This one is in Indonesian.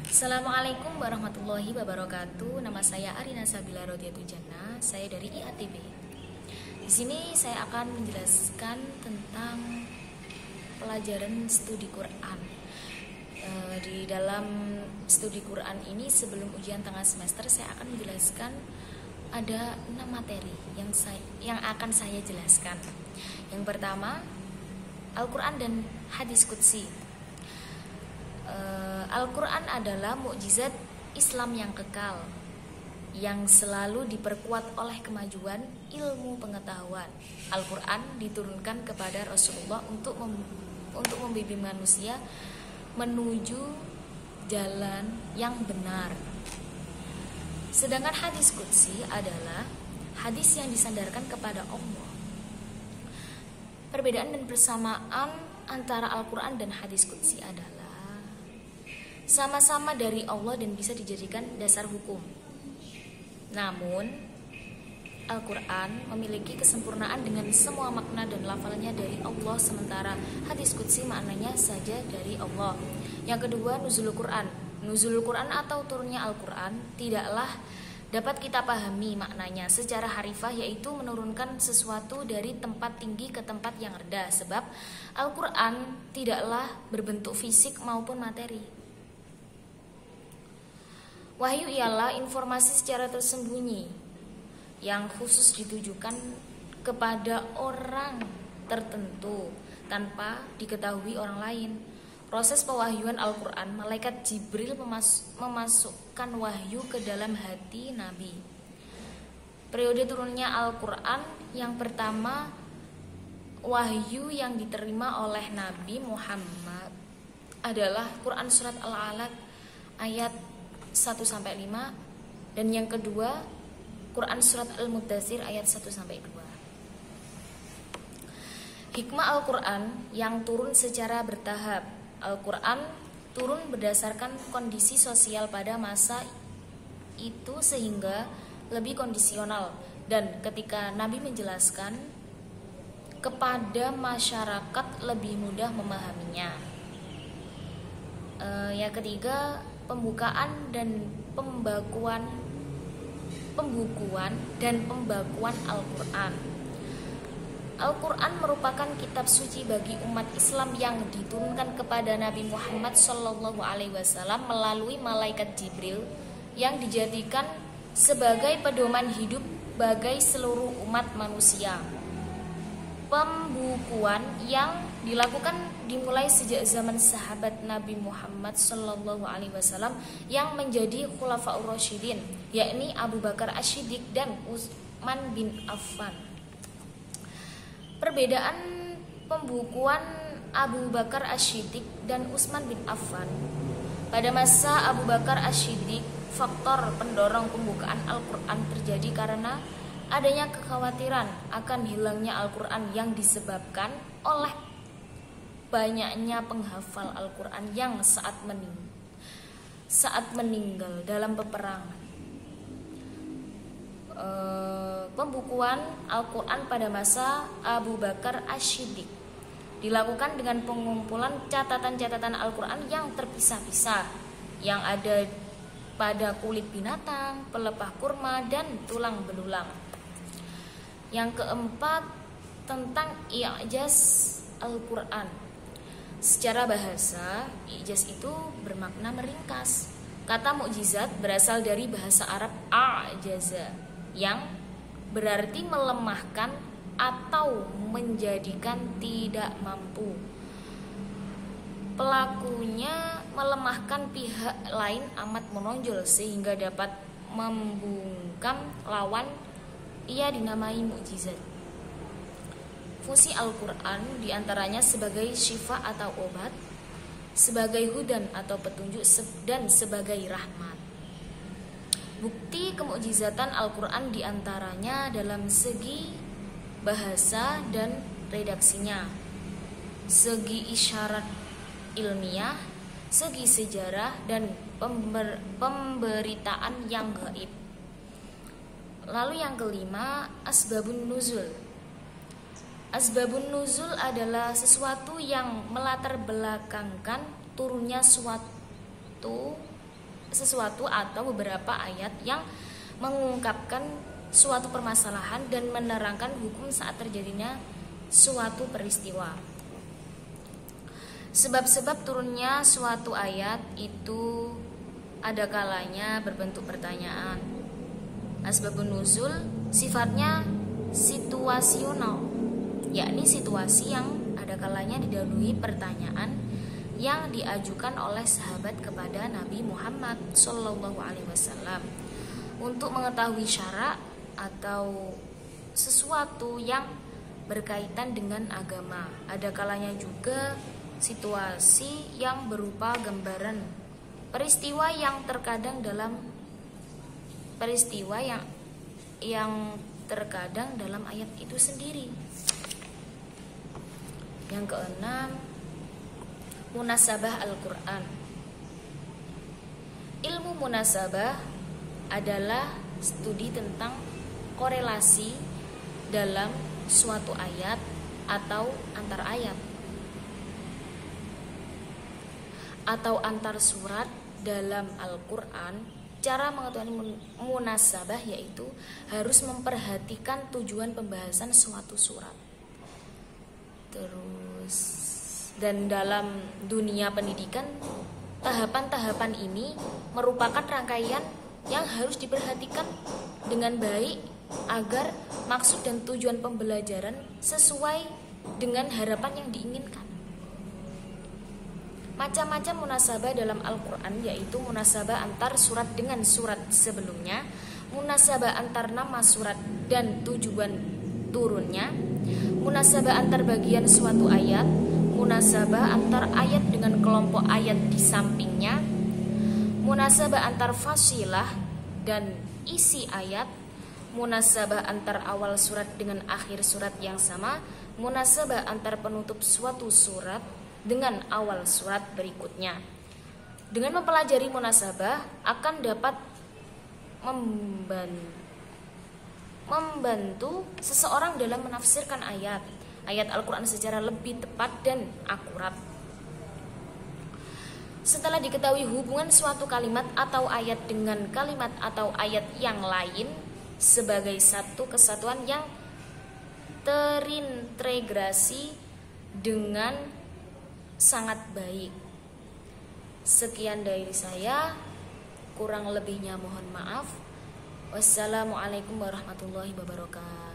Assalamualaikum warahmatullahi wabarakatuh. Nama saya Arina Sabila Rodiatul Jannah. Saya dari IATB. Di sini saya akan menjelaskan tentang pelajaran studi Quran. Di dalam studi Quran ini sebelum ujian tengah semester saya akan menjelaskan ada 6 materi yang akan saya jelaskan. Yang pertama, Al-Quran dan hadis qudsi. Al-Quran adalah mukjizat Islam yang kekal, yang selalu diperkuat oleh kemajuan ilmu pengetahuan. Al-Quran diturunkan kepada Rasulullah untuk membimbing manusia menuju jalan yang benar. Sedangkan hadis qudsi adalah hadis yang disandarkan kepada Allah. Perbedaan dan persamaan antara Al-Quran dan hadis qudsi adalah sama-sama dari Allah dan bisa dijadikan dasar hukum. Namun, Al-Quran memiliki kesempurnaan dengan semua makna dan lafalnya dari Allah, sementara hadis qudsi maknanya saja dari Allah. Yang kedua, nuzulul Quran. Nuzulul Quran atau turunnya Al-Quran tidaklah dapat kita pahami maknanya secara harfiah, yaitu menurunkan sesuatu dari tempat tinggi ke tempat yang rendah, sebab Al-Quran tidaklah berbentuk fisik maupun materi. Wahyu ialah informasi secara tersembunyi yang khusus ditujukan kepada orang tertentu tanpa diketahui orang lain. Proses pewahyuan Al-Quran, malaikat Jibril memasukkan wahyu ke dalam hati Nabi. Periode turunnya Al-Quran, yang pertama, wahyu yang diterima oleh Nabi Muhammad adalah Quran Surat Al-Alaq ayat 1-5, dan yang kedua Quran Surat Al-Muddatsir ayat 1-2. Hikmah Al-Quran yang turun secara bertahap. Al-Quran turun berdasarkan kondisi sosial pada masa itu sehingga lebih kondisional, dan ketika Nabi menjelaskan kepada masyarakat lebih mudah memahaminya. Yang ketiga, pembukuan dan pembakuan Al-Quran. Al-Quran merupakan kitab suci bagi umat Islam yang diturunkan kepada Nabi Muhammad SAW melalui malaikat Jibril, yang dijadikan sebagai pedoman hidup bagi seluruh umat manusia. Pembukuan yang dilakukan dimulai sejak zaman sahabat Nabi Muhammad SAW yang menjadi Khulafaur Rasyidin, yakni Abu Bakar Asy-Syiddiq dan Utsman bin Affan. Perbedaan pembukuan Abu Bakar Asy-Syiddiq dan Utsman bin Affan. Pada masa Abu Bakar Asy-Syiddiq, faktor pendorong pembukaan Al-Quran terjadi karena adanya kekhawatiran akan hilangnya Al-Quran yang disebabkan oleh banyaknya penghafal Al-Quran yang saat meninggal dalam peperangan. Pembukuan Al-Quran pada masa Abu Bakar Asy-Syiddiq dilakukan dengan pengumpulan catatan-catatan Al-Quran yang terpisah-pisah, yang ada pada kulit binatang, pelepah kurma, dan tulang belulang. Yang keempat, tentang i'jaz Al-Quran. Secara bahasa, i'jaz itu bermakna meringkas. Kata mukjizat berasal dari bahasa Arab a'jaza, yang berarti melemahkan atau menjadikan tidak mampu. Pelakunya melemahkan pihak lain amat menonjol sehingga dapat membungkam lawan. Ia dinamai mukjizat. Fungsi Al-Quran diantaranya sebagai syifa atau obat, sebagai hudan atau petunjuk, dan sebagai rahmat. Bukti kemukjizatan Al-Quran diantaranya dalam segi bahasa dan redaksinya, segi isyarat ilmiah, segi sejarah, dan pemberitaan yang gaib. Lalu yang kelima, asbabun nuzul. Asbabun nuzul adalah sesuatu yang melatar belakangkan turunnya suatu sesuatu atau beberapa ayat yang mengungkapkan suatu permasalahan dan menerangkan hukum saat terjadinya suatu peristiwa. Sebab-sebab turunnya suatu ayat itu ada kalanya berbentuk pertanyaan. Asbabun nuzul sifatnya situasional, yakni situasi yang ada kalanya didahului pertanyaan yang diajukan oleh sahabat kepada Nabi Muhammad SAW untuk mengetahui syarak atau sesuatu yang berkaitan dengan agama. Ada kalanya juga situasi yang berupa gambaran peristiwa yang terkadang dalam ayat itu sendiri. Yang keenam, munasabah Al-Quran. Ilmu munasabah adalah studi tentang korelasi dalam suatu ayat atau antar ayat atau antar surat dalam Al-Quran. Cara mengetahui munasabah yaitu harus memperhatikan tujuan pembahasan suatu surat. Dan dalam dunia pendidikan, tahapan-tahapan ini merupakan rangkaian yang harus diperhatikan dengan baik agar maksud dan tujuan pembelajaran sesuai dengan harapan yang diinginkan. Macam-macam munasabah dalam Al-Quran yaitu munasabah antar surat dengan surat sebelumnya, munasabah antar nama surat dan tujuan turunnya, munasabah antar bagian suatu ayat, munasabah antar ayat dengan kelompok ayat di sampingnya, munasabah antar fasilah dan isi ayat, munasabah antar awal surat dengan akhir surat yang sama, munasabah antar penutup suatu surat dengan awal surat berikutnya. Dengan mempelajari munasabah akan dapat membantu seseorang dalam menafsirkan ayat Al-Quran secara lebih tepat dan akurat. Setelah diketahui hubungan suatu kalimat atau ayat dengan kalimat atau ayat yang lain sebagai satu kesatuan yang terintegrasi dengan sangat baik. Sekian dari saya, kurang lebihnya mohon maaf. Wassalamualaikum warahmatullahi wabarakatuh.